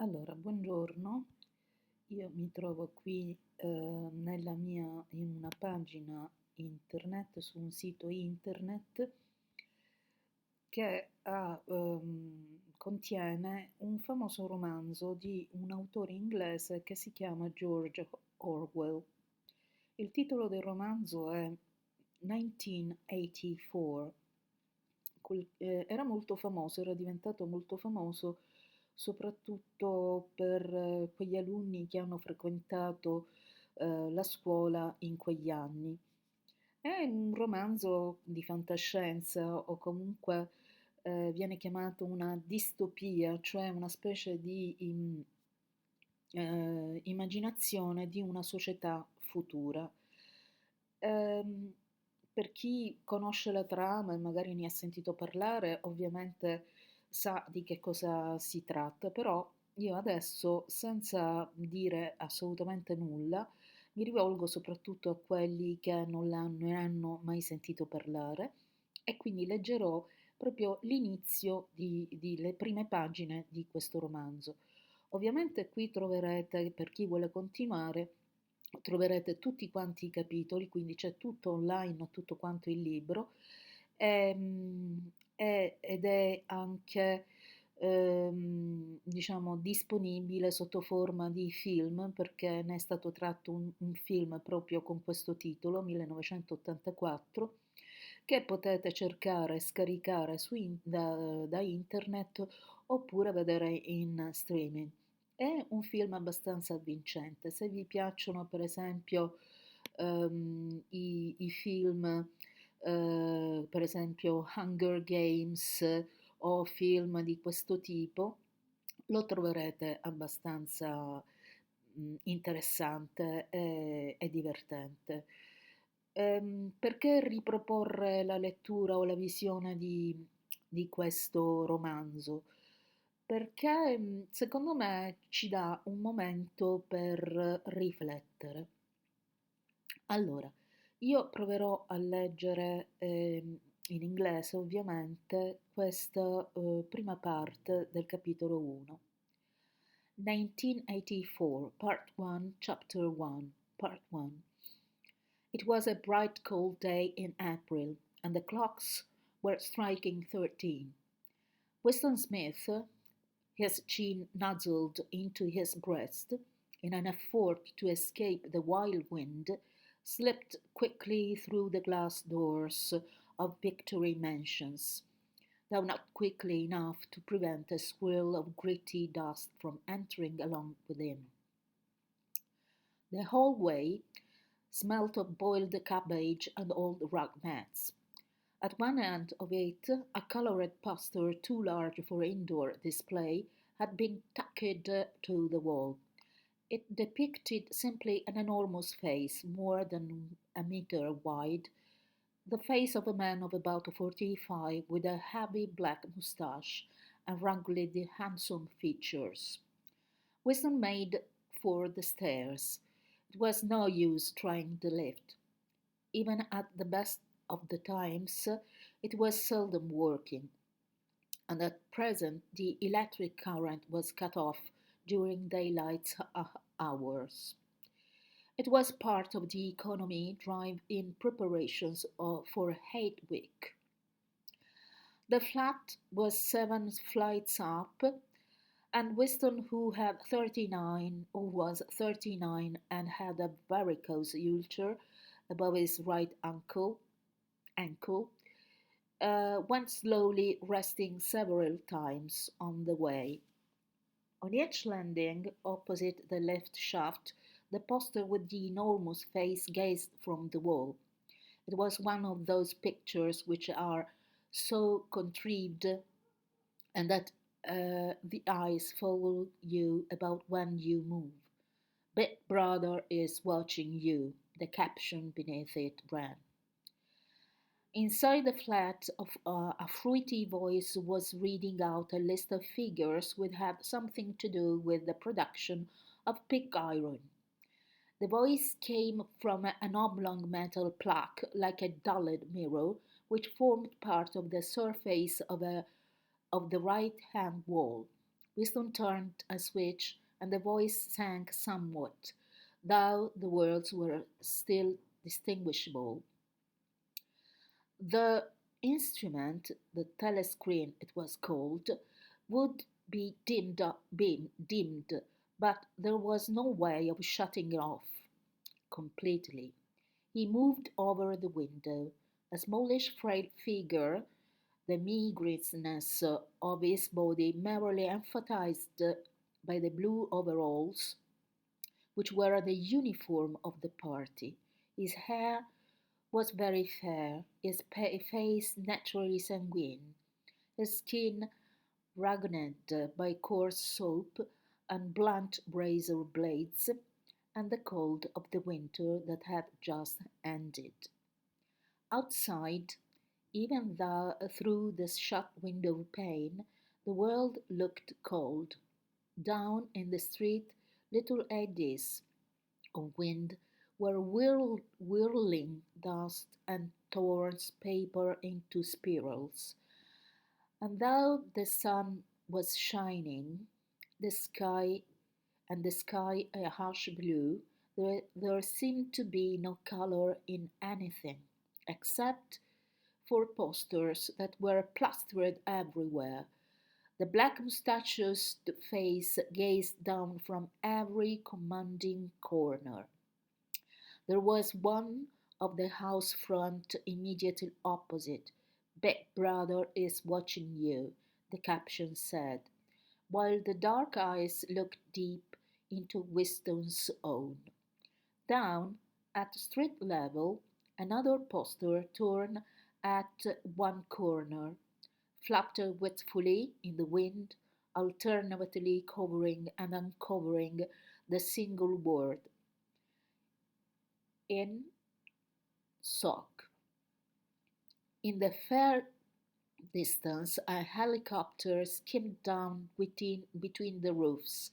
Allora, buongiorno, io mi trovo qui in una pagina internet, su un sito internet che contiene un famoso romanzo di un autore inglese che si chiama George Orwell. Il titolo del romanzo è 1984. Era molto famoso, era diventato molto famoso soprattutto per quegli alunni che hanno frequentato la scuola in quegli anni. È un romanzo di fantascienza o comunque viene chiamato una distopia, cioè una specie di immaginazione di una società futura. Ehm, per chi conosce la trama e magari ne ha sentito parlare, ovviamente sa di che cosa si tratta, però io adesso, senza dire assolutamente nulla, mi rivolgo soprattutto a quelli che non ne hanno mai sentito parlare e quindi leggerò proprio l'inizio le prime pagine di questo romanzo. Ovviamente qui troverete, per chi vuole continuare, troverete tutti quanti i capitoli, quindi c'è tutto online, tutto quanto il libro, ed è anche diciamo disponibile sotto forma di film perché ne è stato tratto un film proprio con questo titolo, 1984, che potete cercare e scaricare da internet oppure vedere in streaming. È un film abbastanza avvincente. Se vi piacciono, per esempio, i film, per esempio Hunger Games o film di questo tipo, lo troverete abbastanza interessante e divertente. Perché riproporre la lettura o la visione di questo romanzo? Perché secondo me ci dà un momento per riflettere. Allora, io proverò a leggere in inglese ovviamente questa prima parte del capitolo 1. 1984, Part 1, Chapter 1, Part 1. It was a bright cold day in April, and the clocks were striking 13. Winston Smith, his chin nuzzled into his breast, in an effort to escape the wild wind, slipped quickly through the glass doors of Victory Mansions, though not quickly enough to prevent a swirl of gritty dust from entering along within. The hallway smelt of boiled cabbage and old rug mats. At one end of it, a colored poster too large for indoor display had been tacked to the wall. It depicted simply an enormous face, more than a meter wide, the face of a man of about 45 with a heavy black moustache and rugged, handsome features. Winston made for the stairs. It was no use trying the lift. Even at the best of the times, it was seldom working, and at present the electric current was cut off during daylight hours. It was part of the economy drive in preparations for Hate Week. The flat was 7 flights up, and Winston, who was 39 and had a varicose ulcer above his right ankle, went slowly, resting several times on the way. On each landing, opposite the lift shaft, the poster with the enormous face gazed from the wall. It was one of those pictures which are so contrived and that the eyes follow you about when you move. Big Brother is watching you, the caption beneath it ran. Inside the flat, a fruity voice was reading out a list of figures which had something to do with the production of pig iron. The voice came from an oblong metal plaque like a dulled mirror, which formed part of the surface of the right-hand wall. Wisdom turned a switch, and the voice sank somewhat, though the words were still distinguishable. The instrument, the telescreen it was called, would be dimmed, but there was no way of shutting it off completely. He moved over the window, a smallish frail figure, the meagreness of his body merely emphasized by the blue overalls, which were the uniform of the party. His hair was very fair, his face naturally sanguine, his skin rugged by coarse soap and blunt razor blades, and the cold of the winter that had just ended. Outside, even though through the shut window pane, the world looked cold. Down in the street, little eddies of wind were whirling dust and torn paper into spirals. And though the sun was shining, the sky the sky a harsh blue, there seemed to be no color in anything, except for posters that were plastered everywhere. The black mustachioed face gazed down from every commanding corner. There was one of the house front immediately opposite. Big Brother is watching you, the caption said, while the dark eyes looked deep into Wisdom's own. Down at street level, another poster torn at one corner flapped wistfully in the wind, alternately covering and uncovering the single word in sock. In the fair distance, a helicopter skimmed down between the roofs,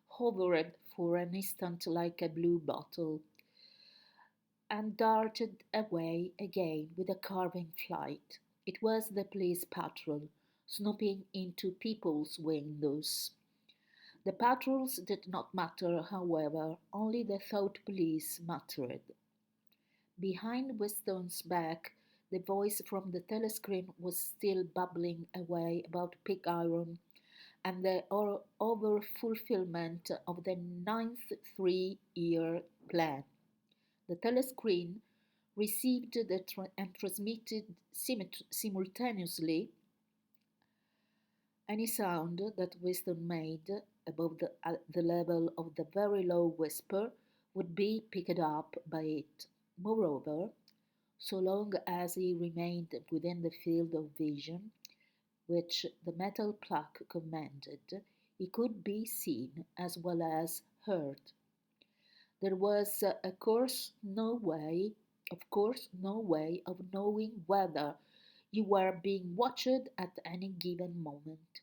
hovered for an instant like a blue bottle, and darted away again with a carving flight. It was the police patrol, snooping into people's windows. The patrols did not matter, however, only the thought police mattered. Behind Weston's back, the voice from the telescreen was still babbling away about pig iron and the over-fulfillment of the ninth three-year plan. The telescreen received and transmitted simultaneously any sound that Weston made above the level of the very low whisper would be picked up by it. Moreover, so long as he remained within the field of vision which the metal plaque commanded, he could be seen as well as heard. There was, of course, no way of knowing whether you were being watched at any given moment.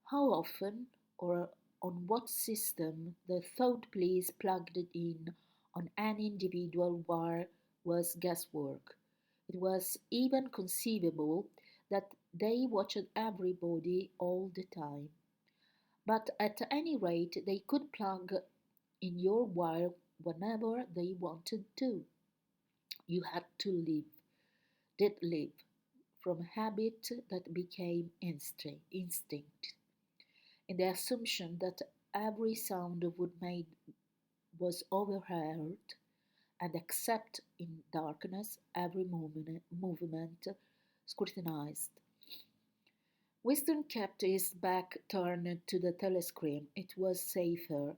How often or on what system the thought police plugged it in on any individual wire was guesswork. It was even conceivable that they watched everybody all the time. But at any rate, they could plug in your wire whenever they wanted to. You had to live, did live, from habit that became instinct, in the assumption that every sound would made was overheard, and except in darkness, every movement scrutinized. Winston kept his back turned to the telescreen. It was safer,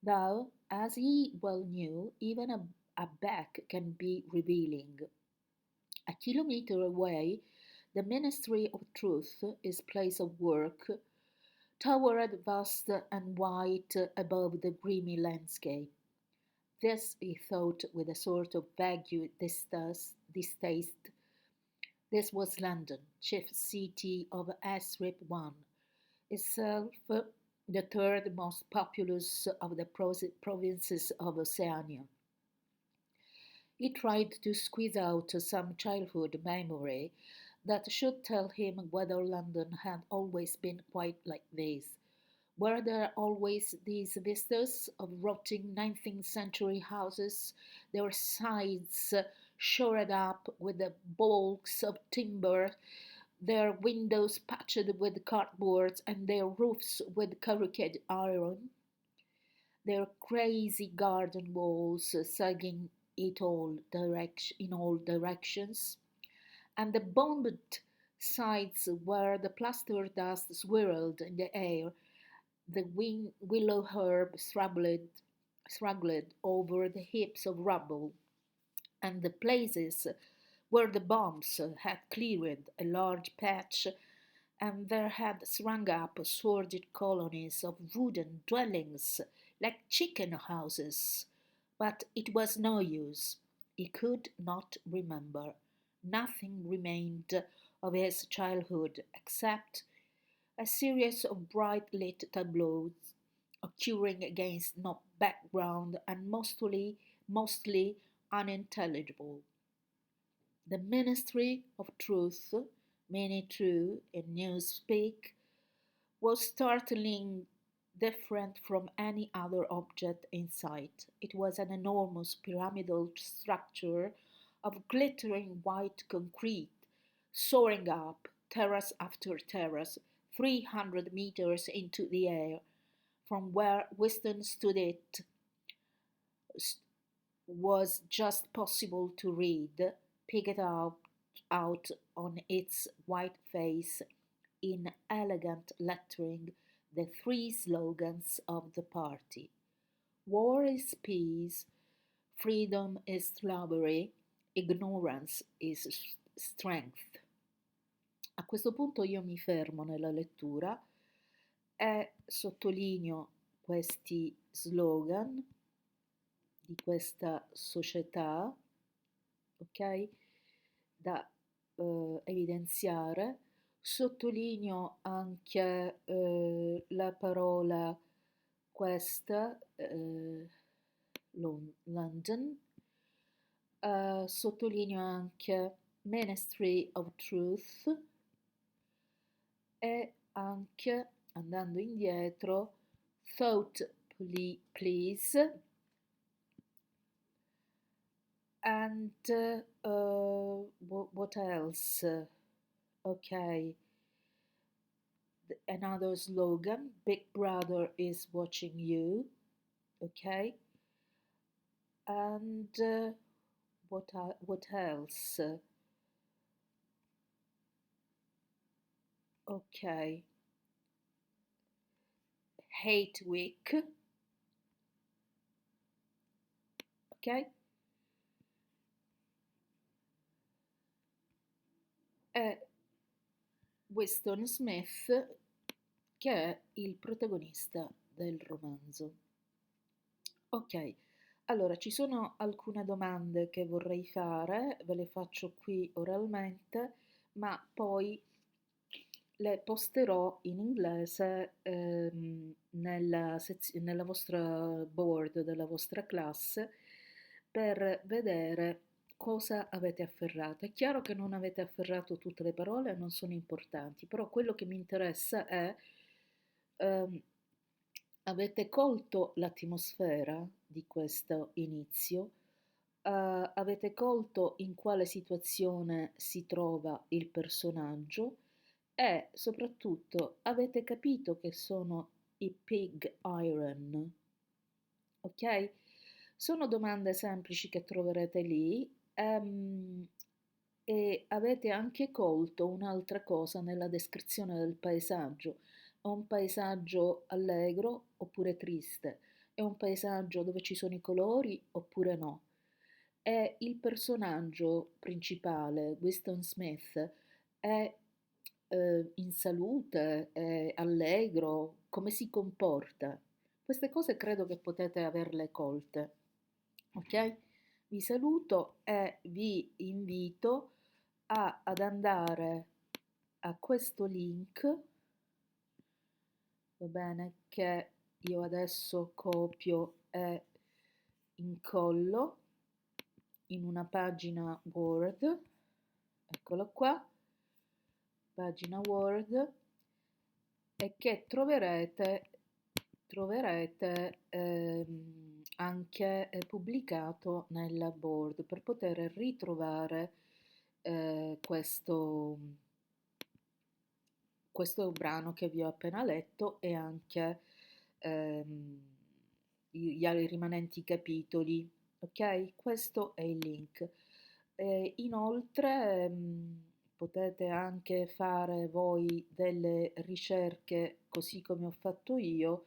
though, as he well knew, even a back can be revealing. A kilometer away, the Ministry of Truth, his place of work, towered vast and white above the grimy landscape. This, he thought with a sort of vague distaste, this was London, chief city of Strip 1, itself the third most populous of the provinces of Oceania. He tried to squeeze out some childhood memory that should tell him whether London had always been quite like this. Were there always these vistas of rotting 19th century houses, their sides shored up with the balks of timber, their windows patched with cardboard, and their roofs with corrugated iron, their crazy garden walls sagging in all directions, and the bombed sides where the plaster dust swirled in the air, the willow herb struggled over the heaps of rubble, and the places where the bombs had cleared a large patch and there had sprung up sordid colonies of wooden dwellings like chicken houses. But it was no use. He could not remember. Nothing remained of his childhood except a series of bright lit tableaus occurring against no background and mostly unintelligible. The Ministry of Truth, many true in newspeak, was startling different from any other object in sight. It was an enormous pyramidal structure of glittering white concrete, soaring up, terrace after terrace, 300 meters into the air. From where Weston stood, it was just possible to read, picked out on its white face in elegant lettering, the three slogans of the party. War is peace, freedom is slavery, ignorance is strength. A questo punto io mi fermo nella lettura e sottolineo questi slogan di questa società, ok? Da evidenziare. Sottolineo anche la parola questa, London. Sottolineo anche Ministry of Truth e anche, andando indietro, Thought Please and what else? Okay, another slogan, Big Brother is watching you. Okay, and what else? Okay, Hate Week. Ok, è Weston Smith che è il protagonista del romanzo. Ok, allora ci sono alcune domande che vorrei fare, ve le faccio qui oralmente, ma poi le posterò in inglese nella vostra board della vostra classe per vedere cosa avete afferrato. È chiaro che non avete afferrato tutte le parole, non sono importanti, però quello che mi interessa è ehm, avete colto l'atmosfera di questo inizio? Avete colto in quale situazione si trova il personaggio e soprattutto avete capito che sono i pig iron, ok? Sono domande semplici che troverete lì e avete anche colto un'altra cosa nella descrizione del paesaggio. È un paesaggio allegro oppure triste? È un paesaggio dove ci sono i colori oppure no? E il personaggio principale, Winston Smith, è in salute, è allegro, come si comporta? Queste cose credo che potete averle colte. Ok? Vi saluto e vi invito ad andare a questo link, va bene, che io adesso copio e incollo in una pagina Word, eccolo qua, pagina Word, e che troverete anche pubblicato nella board per poter ritrovare questo brano che vi ho appena letto e anche ehm, i rimanenti capitoli. Ok? Questo è il link. Inoltre potete anche fare voi delle ricerche così come ho fatto io,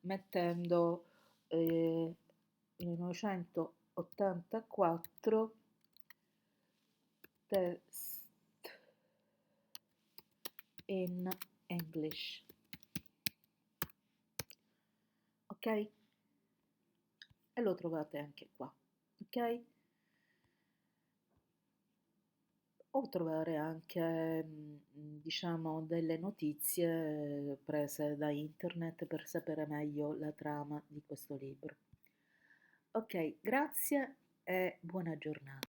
mettendo 1984 test in English. Ok? E lo trovate anche qua. Ok? O trovare anche, diciamo, delle notizie prese da internet per sapere meglio la trama di questo libro. Ok, grazie e buona giornata.